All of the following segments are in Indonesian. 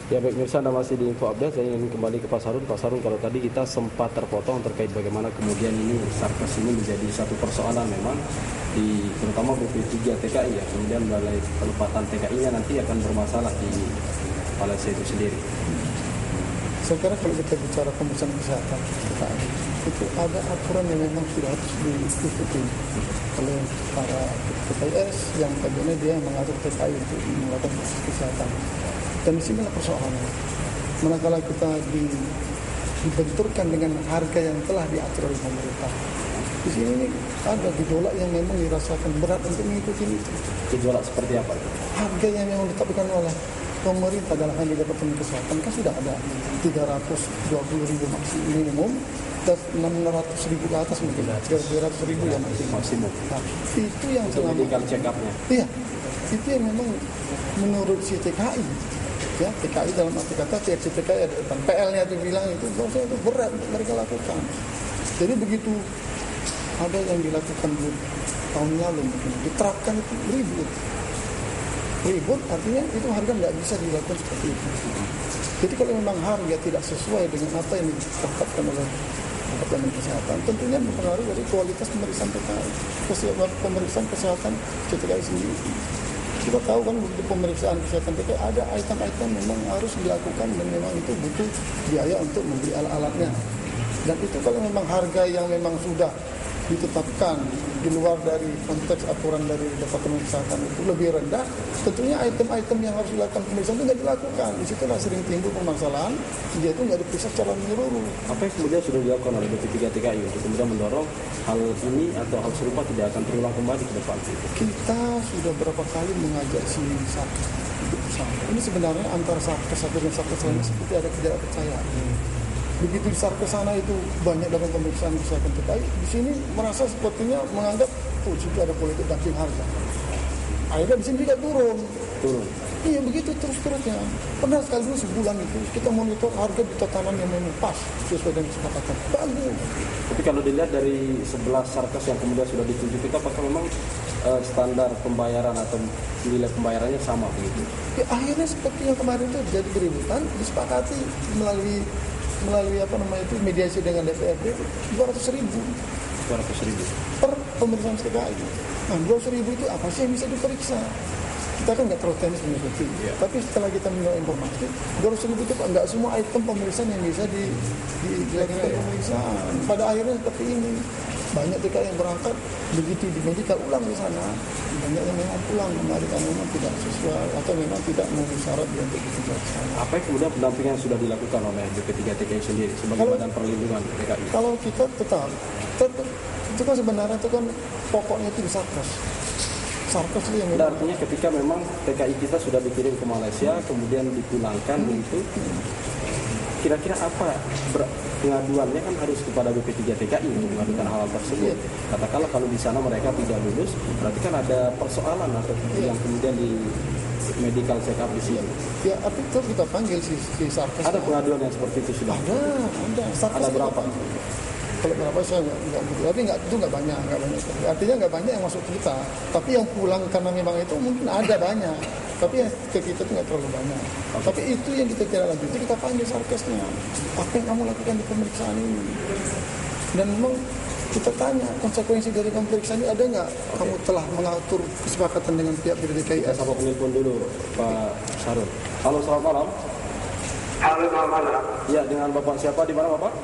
Ya baik Mirsa, Anda masih di Info Update. Saya ingin kembali ke Pak Sarun. Pak Sarun, kalau tadi kita sempat terpotong terkait bagaimana kemudian ini Sarkas ini menjadi satu persoalan memang di terutama BP3 TKI ya. Kemudian mulai penempatan TKI-nya nanti akan bermasalah di Malaysia itu sendiri. Saya kira kalau kita bicara pemeriksaan kesehatan TKI, itu ada aturan yang memang sudah harus diikuti oleh para PPS yang kajiannya dia mengatur TKI untuk melakukan proses kesehatan. Dan disinilah persoalannya. Manakala kita dibenturkan dengan harga yang telah diatur oleh pemerintah, di sini ini ada gejolak yang memang dirasakan berat untuk mengikuti itu. Gejolak seperti apa? Harga yang memang ditetapkan oleh pemerintah dalam hal Departemen Kesehatan kan sudah ada 320.000 minimum dan 600.000 ke atas mungkin 300.000 ya maksimum. Nah, itu yang untuk medical check up-nya. Iya, itu yang memang menurut si TKI, ya TKI dalam arti kata TKI ada depan PL-nya itu bilang itu berat untuk mereka lakukan. Jadi begitu ada yang dilakukan tahun lalu mungkin diterapkan itu ribut artinya itu harga nggak bisa dilakukan seperti itu. Jadi kalau memang harga tidak sesuai dengan apa yang ditetapkan oleh Departemen Kesehatan, tentunya mempengaruhi dari kualitas pemeriksaan TKI, pemeriksaan kesehatan TKI sendiri. Kita tahu kan begitu pemeriksaan kesehatan TKI ada item-item memang harus dilakukan dan memang itu butuh biaya untuk membeli alat-alatnya. Dan itu kalau memang harga yang memang sudah ditetapkan di luar dari konteks aturan dari Departemen Kesehatan itu lebih rendah, tentunya item-item yang harus dilakukan pemeriksaan itu nggak dilakukan. Di situlah sering timbul permasalahan, dia itu nggak diperiksa secara menyeluruh. Apa yang kemudian sudah dilakukan oleh BP3 TKI untuk kemudian mendorong hal ini atau hal serupa tidak akan terulang kembali ke depan? Kita sudah berapa kali mengajak si Sarkas untuk bersama. Ini sebenarnya antara Sarkas satu dan Sarkas lain seperti ada ketidakpercayaan. Begitu di Sarkas sana itu banyak dalam pemeriksaan kesehatan TKI, di sini merasa sepertinya menganggap situ ada politik dumping harga. Akhirnya di sini juga turun. Iya begitu terus-terusnya. Pernah sekali dulu sebulan itu kita monitor harga di tatanan yang memang pas sesuai dengan kesepakatan. Bagus. Tapi kalau dilihat dari 11 Sarkas yang kemudian sudah ditunjuk kita, apakah memang standar pembayaran atau nilai pembayarannya sama begitu? Ya, akhirnya seperti yang kemarin itu jadi keributan, disepakati melalui mediasi dengan DPRD 200.000 per pemeriksaan TKI. Nah 200.000 itu apa sih yang bisa diperiksa? Kita kan nggak terlalu teknis mengikuti, tapi setelah kita mendapat informasi 200.000 itu nggak semua item pemeriksaan yang bisa dilakukan pemeriksaan. Pada akhirnya seperti ini, banyak TKI yang berangkat begitu di medical ulang di sana, banyak yang memang pulang kembali karena memang tidak sesuai atau memang tidak memenuhi syarat untuk diperiksa. Apa yang kemudian pendampingan yang sudah dilakukan oleh BP3 TKI sendiri sebagai badan perlindungan TKI? Kalau kita tetap itu kan sebenarnya itu kan pokoknya itu di Sarkas itu yang artinya ketika memang TKI kita sudah dikirim ke Malaysia kemudian dipulangkan begitu, kira-kira apa pengaduannya kan harus kepada BP3 TKI untuk mengadukan hal tersebut. Katakanlah kalau di sana mereka tidak lulus, berarti kan ada persoalan atau yang kemudian di medical check up di sini. Ya, tapi itu kita panggil si Sarkas. Ada pengaduan yang seperti itu sudah? Ada. Sarkas ada berapa? Kalau berapa saya nggak begitu, tapi nggak banyak. Artinya nggak banyak yang masuk kita, tapi yang pulang karena memang itu mungkin ada banyak, tapi yang ke kita itu nggak terlalu banyak. Tapi itu yang kita tidak lanjuti, kita panggil Sarkasnya. Apa yang kamu lakukan di pemeriksaan ini? Dan memang kita tanya konsekuensi dari pemeriksaan ini ada nggak? Kamu telah mengatur kesepakatan dengan pihak dari DKI. Kita sapa penelpon dulu Pak Sarun. Halo, selamat malam. Halo, selamat malam. Ya, dengan Bapak siapa? Di mana Bapak?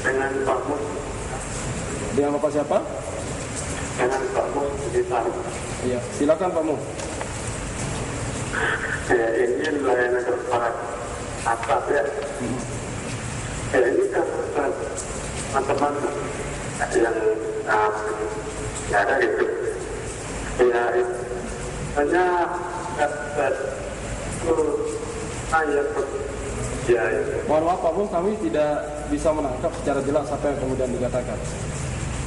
Dengan Pak Mus. Dengan Bapak siapa? Dengan Pak Mus di sana. Iya, silakan Pak Mus. Ya, ini layanan para atap ya. Ya, ini kan teman-teman yang ada itu. Ya, hanya Mohon maaf Pak Mus, kami tidak bisa menangkap secara jelas apa yang kemudian dikatakan.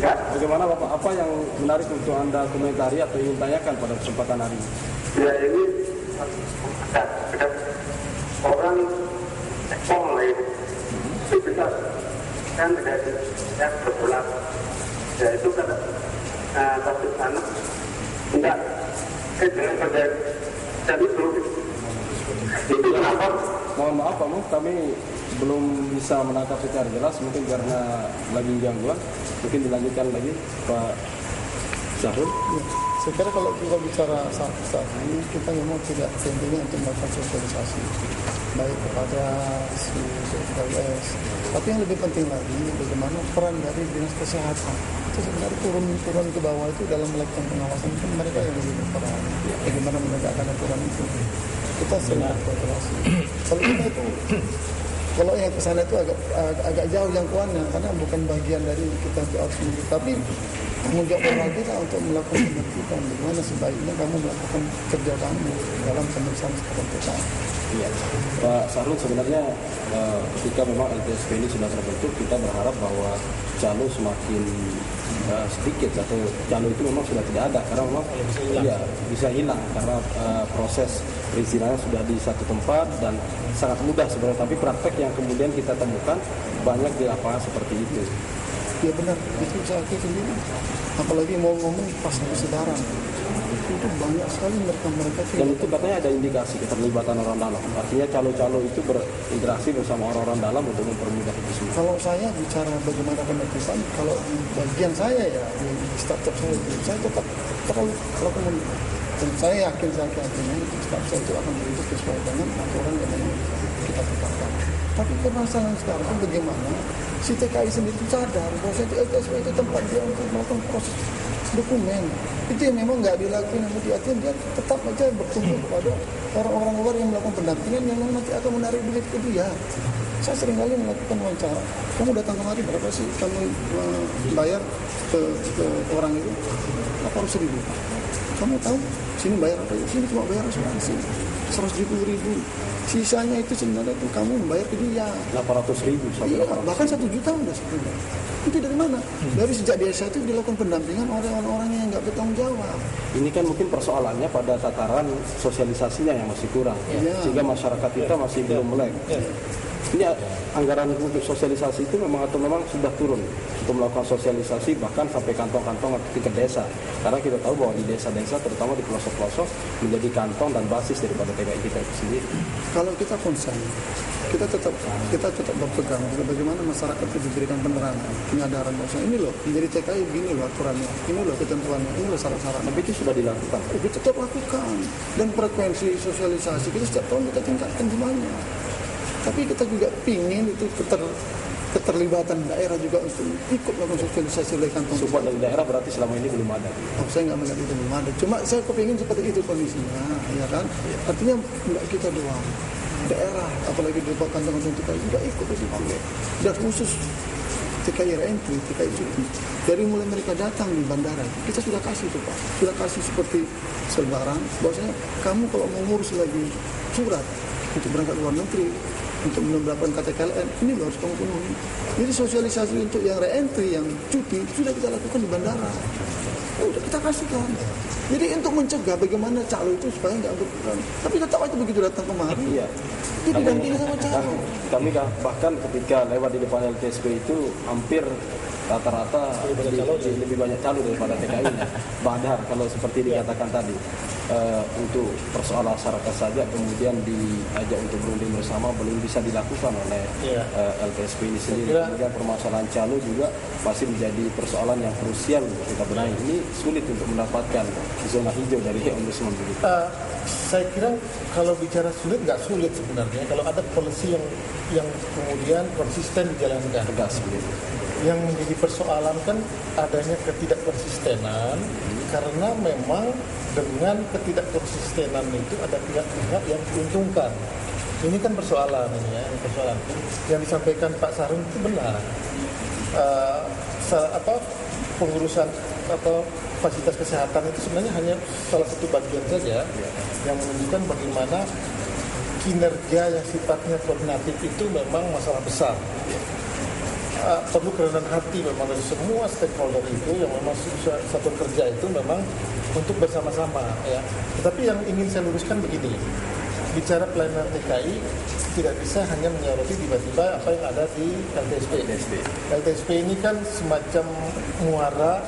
Ya. Bagaimana Bapak, apa yang menarik untuk Anda komentari atau ingin tanyakan pada kesempatan hari ini? Ya, ini orang online itu bisa kan dari yang berbulan, ya itu kan kasus sana enggak jangan pada jadi dulu Itu kenapa? Mohon maaf Pak Mu, kami belum bisa menangkap secara jelas, mungkin karena lagi gangguan. Mungkin dilanjutkan lagi Pak Sahrul. Ya, saya kira kalau kita bicara saat ini, kita memang tidak tentunya untuk melakukan sosialisasi baik kepada si KWS. Tapi yang lebih penting lagi, bagaimana peran dari dinas kesehatan. Itu sebenarnya turun ke bawah itu dalam melakukan pengawasan, itu mereka yang lebih berperan. Bagaimana menegakkan aturan itu. Kita sering berkolaborasi. Kalau kita itu, kalau yang ke sana itu agak jauh jangkauannya, karena bukan bagian dari kita untuk harus mengikuti. Tapi tanggung jawab moral kita untuk melakukan penertiban. Bagaimana sebaiknya kamu melakukan kerja kamu dalam pemeriksaan kepentingan. Iya, Pak Sahrul, sebenarnya ketika memang LTSP ini sudah terbentuk, kita berharap bahwa calo semakin sedikit atau calo itu memang sudah tidak ada karena memang bisa hilang karena proses perizinannya sudah di satu tempat dan sangat mudah sebenarnya. Tapi praktek yang kemudian kita temukan banyak di lapangan seperti itu. Ya benar, itu saya sendiri. Apalagi mau ngomong pas kesedaran. Itu banyak sekali mereka dan itu katanya ada indikasi keterlibatan orang dalam, artinya calo-calo itu berinteraksi bersama orang-orang dalam untuk mempermudah itu semua. Kalau saya bicara bagaimana penertiban, kalau di bagian saya ya di startup saya itu, saya tetap terlalu dan saya yakin startup saya itu akan begitu sesuai dengan aturan yang kita tetapkan. Tapi permasalahan sekarang itu bagaimana si TKI sendiri sadar bahwa LTSP itu tempat dia untuk melakukan proses dokumen. Itu yang memang nggak dilakukan sama dia tetap aja bertumbuh kepada orang-orang luar yang melakukan pendampingan yang memang nanti akan menarik duit ke dia. Saya sering kali melakukan wawancara. Kamu datang kemari berapa sih kamu bayar ke orang itu? 800.000. Kamu tahu sini bayar apa? Sini cuma bayar asuransi 170.000. Sisanya itu sebenarnya itu kamu membayar ke dia 800.000 sampai 800.000. Bahkan 1 juta udah sebenarnya. Itu dari mana? Dari sejak desa itu dilakukan pendampingan oleh orang-orang yang nggak bertanggung jawab. Ini kan mungkin persoalannya pada tataran sosialisasinya yang masih kurang, sehingga masyarakat kita masih belum melek. Ini anggaran untuk sosialisasi itu memang sudah turun untuk melakukan sosialisasi bahkan sampai kantong-kantong atau tingkat desa. Karena kita tahu bahwa di desa-desa terutama di pelosok-pelosok menjadi kantong dan basis daripada TKI kita itu sendiri. Kalau kita concern, kita tetap berpegang bagaimana masyarakat itu diberikan penerangan, penyadaran bahwa ini loh menjadi TKI begini loh aturannya, ini loh ketentuannya, ini loh syarat-syarat. Tapi itu sudah dilakukan. Kita tetap lakukan dan frekuensi sosialisasi kita setiap tahun kita tingkatkan jumlahnya. Tapi kita juga pingin itu keterlibatan daerah juga untuk ikut melakukan sosialisasi oleh kantong. Support dari daerah berarti selama ini belum ada. Saya nggak melihat itu belum ada. Cuma saya kepingin seperti itu kondisinya, ya kan? Artinya nggak kita doang. Daerah, apalagi di kantong-kantong TKI juga ikut di situ. Dan khusus TKI reentry, TKI cuti. Dari mulai mereka datang di bandara, kita sudah kasih itu Pak. Sudah kasih seperti selebaran, bahwasanya kamu kalau mau ngurus lagi surat untuk berangkat luar negeri, untuk mendapatkan KTKLN, ini harus kamu penuhi. Jadi sosialisasi untuk yang re-entry, yang cuti, sudah kita lakukan di bandara. Udah kita kasihkan. Jadi untuk mencegah bagaimana calo itu supaya nggak berkurang. Tapi tetap aja begitu datang kemari, itu didampingi sama calo. Kami bahkan ketika lewat di depan LTSP itu hampir rata-rata lebih banyak calo daripada TKI-nya. Badar kalau seperti dikatakan tadi. Untuk persoalan masyarakat saja kemudian diajak untuk berunding bersama belum bisa dilakukan oleh LTSP ini sendiri. Kemudian permasalahan calo juga masih menjadi persoalan yang krusial untuk kita benahi. Ini sulit untuk mendapatkan zona hijau dari ombudsman begitu. Saya kira kalau bicara sulit nggak sulit sebenarnya kalau ada polisi yang kemudian konsisten dijalankan. Tegas begitu. Yang menjadi persoalan kan adanya ketidakkonsistenan karena memang dengan ketidakkonsistenan itu ada pihak-pihak yang diuntungkan. Ini kan persoalan ini ya, persoalan yang disampaikan Pak Sahrul itu benar. Pengurusan atau fasilitas kesehatan itu sebenarnya hanya salah satu bagian saja yang menunjukkan bagaimana kinerja yang sifatnya koordinatif itu memang masalah besar. Perlu kerendahan hati memang dari semua stakeholder itu yang memang satu kerja itu memang untuk bersama-sama ya. Tetapi yang ingin saya luruskan begini, bicara pelayanan TKI tidak bisa hanya menyoroti tiba-tiba apa yang ada di LTSP. LTSP ini kan semacam muara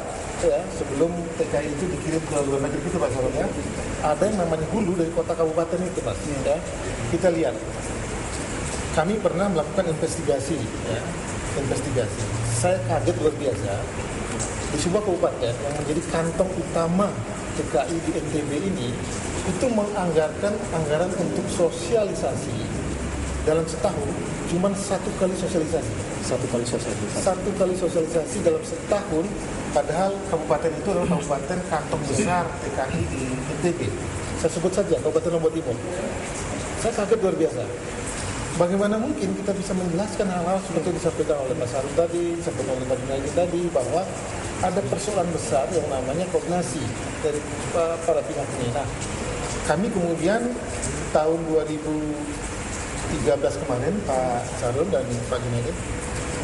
ya sebelum TKI itu dikirim ke luar negeri itu Pak Sarul ya, ada yang namanya hulu dari kota kabupaten itu Pak. Ya. Kita lihat, kami pernah melakukan investigasi, ya, investigasi. Saya kaget luar biasa di sebuah kabupaten yang menjadi kantong utama TKI di NTB ini itu menganggarkan anggaran untuk sosialisasi dalam setahun cuma satu kali sosialisasi dalam setahun, padahal kabupaten itu adalah kabupaten kantong besar TKI di NTB. Saya sebut saja Kabupaten Lombok Timur. Saya kaget luar biasa. Bagaimana mungkin kita bisa menjelaskan hal-hal seperti yang disampaikan oleh Mas Harun tadi, disampaikan oleh Pak Junaidi tadi, bahwa ada persoalan besar yang namanya koordinasi dari para pihak ini. Nah, kami kemudian tahun 2013 kemarin, Pak Sarun dan Pak Junaidi,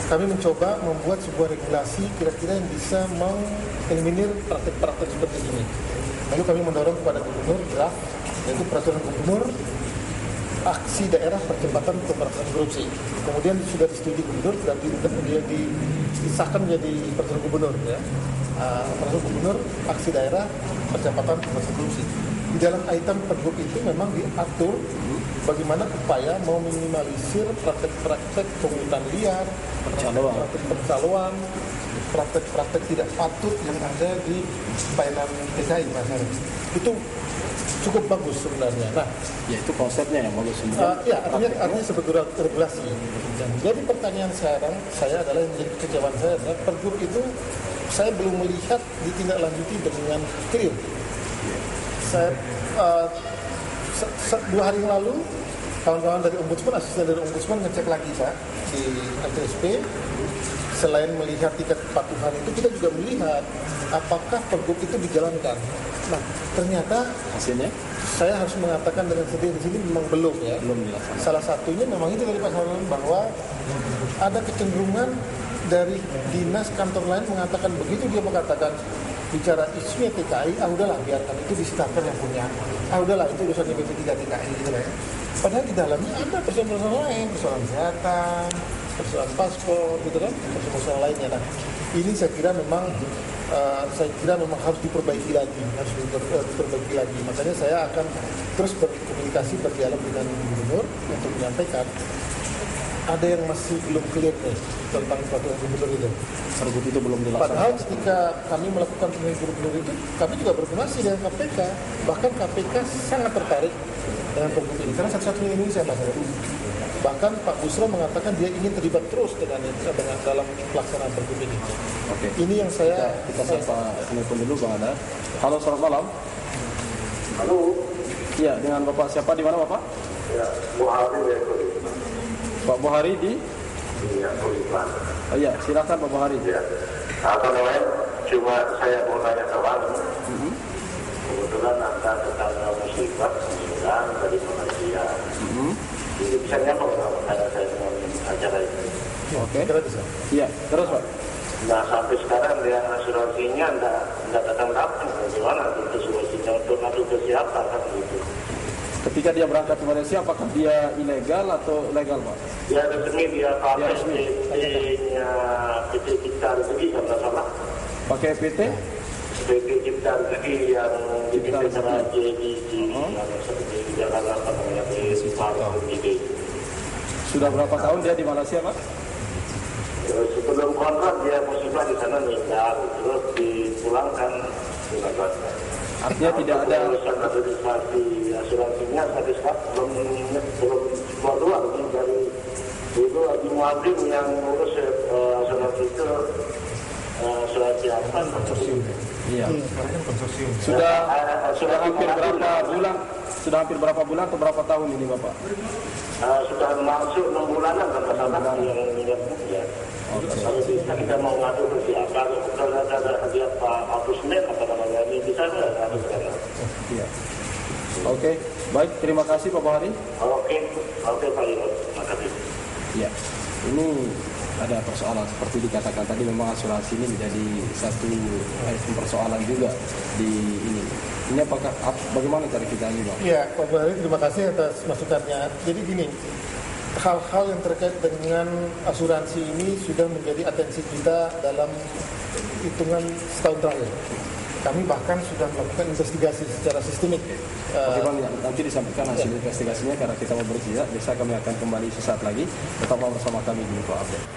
kami mencoba membuat sebuah regulasi kira-kira yang bisa mengeliminir praktek-praktek seperti ini. Lalu kami mendorong kepada gubernur draft, yaitu peraturan gubernur aksi daerah percepatan pemberantasan korupsi. Kemudian sudah disetujui gubernur dan disahkan menjadi peraturan gubernur, ya. Peraturan gubernur aksi daerah percepatan pemberantasan korupsi. Di dalam item pergub itu memang diatur bagaimana upaya meminimalisir praktek-praktek pungutan liar, praktek percaloan, praktek-praktek tidak patut yang ada di pelayanan TKI, Mas Harun. Itu cukup bagus sebenarnya. Nah, ya itu konsepnya yang bagus. Ya, artinya sebagai regulasi. Dan jadi pertanyaan sekarang saya adalah yang menjadi kekecewaan saya adalah pergub itu saya belum melihat ditindaklanjuti dengan clear. Saya 2 hari yang lalu kawan-kawan dari Ombudsman, asisten dari Ombudsman ngecek lagi Pak di LTSP. Selain melihat tingkat kepatuhan itu, kita juga melihat apakah pergub itu dijalankan. Nah, ternyata hasilnya saya harus mengatakan dengan sedih di sini memang belum ya. Belum dilaksanakan. Salah satunya memang itu dari Pak Sarul bahwa ada kecenderungan dari dinas kantor lain mengatakan begitu dia mengatakan bicara isunya TKI, udahlah biarkan itu disitakan yang punya. Udahlah itu urusannya BP3 TKI gitu ya. Padahal di dalamnya ada persoalan-persoalan lain, persoalan kesehatan, persoalan paspor, gitu kan, persoalan lainnya. Nah, ini saya kira memang harus diperbaiki lagi, Makanya saya akan terus berkomunikasi, berdialog dengan gubernur untuk menyampaikan ada yang masih belum clear nih tentang peraturan gubernur itu. Pergub itu belum dilaksanakan. Padahal ketika kami melakukan pemilihan gubernur itu, kami juga berkoordinasi dengan KPK. Bahkan KPK sangat tertarik dengan pergub ini. Karena satu-satunya Indonesia, Mas. Bahkan Pak Busro mengatakan dia ingin terlibat terus dengan dalam pelaksanaan pergub ini. Oke. Ini yang kita sapa telepon dulu Bang Ada. Halo, selamat malam. Halo. Iya, dengan Bapak siapa di mana Bapak? Ya, Buhari ya, Pak Buhari di? Iya, Kulipan. Oh iya, silakan Pak Buhari. Ya. Apa namanya? Cuma saya mau tanya soal kebetulan Anda tetangga musibah meninggal dari Malaysia. Jadi bisa nyambung sama saya dengan acara ini. Oke. Iya, terus Pak. Nah, sampai sekarang dia asuransinya enggak datang-datang. Bagaimana itu asuransinya untuk ngadu ke siapa kan gitu. Ketika dia berangkat ke Malaysia, apakah dia ilegal atau legal Pak? Ya resmi dia pakai PT-nya PT Cipta Rezeki kalau tidak salah. Pakai PT? PT Cipta Rezeki yang dipimpin sama JDG yang seperti jalan apa namanya di Palu ini. Sudah berapa tahun dia di Malaysia Pak? Sebelum kontrak dia musibah di sana meninggal, terus dipulangkan sudah batal. Artinya tidak ada urusan administrasi asuransinya sampai sekarang belum keluar dari itu Haji Muadim yang ngurus asuransi itu asuransi apa konsorsium. Iya. konsorsium. Sudah hampir berapa bulan? Sudah hampir berapa bulan atau berapa tahun ini Bapak? Sudah masuk 6 bulanan kalau salah yang ingat ya. Kalau bisa kita mau ngadu ke siapa, kalau ada hadiah Pak Abusmen apa namanya ini bisa nggak ngadu sekarang? Iya. Oke, baik, terima kasih Pak Buhari. Oke Pak Yunus, terima kasih. Iya, ini ada persoalan seperti dikatakan tadi, memang asuransi ini menjadi satu persoalan juga di ini. Ini bagaimana cara kita ini Pak? Iya, Pak Buhari terima kasih atas masukannya. Jadi gini, hal-hal yang terkait dengan asuransi ini sudah menjadi atensi kita dalam hitungan setahun terakhir. Kami bahkan sudah melakukan investigasi secara sistemik. Oke Bang, ya, nanti disampaikan hasil investigasinya karena kita mau berjeda. Bisa kami akan kembali sesaat lagi. Tetaplah bersama kami di Info Update.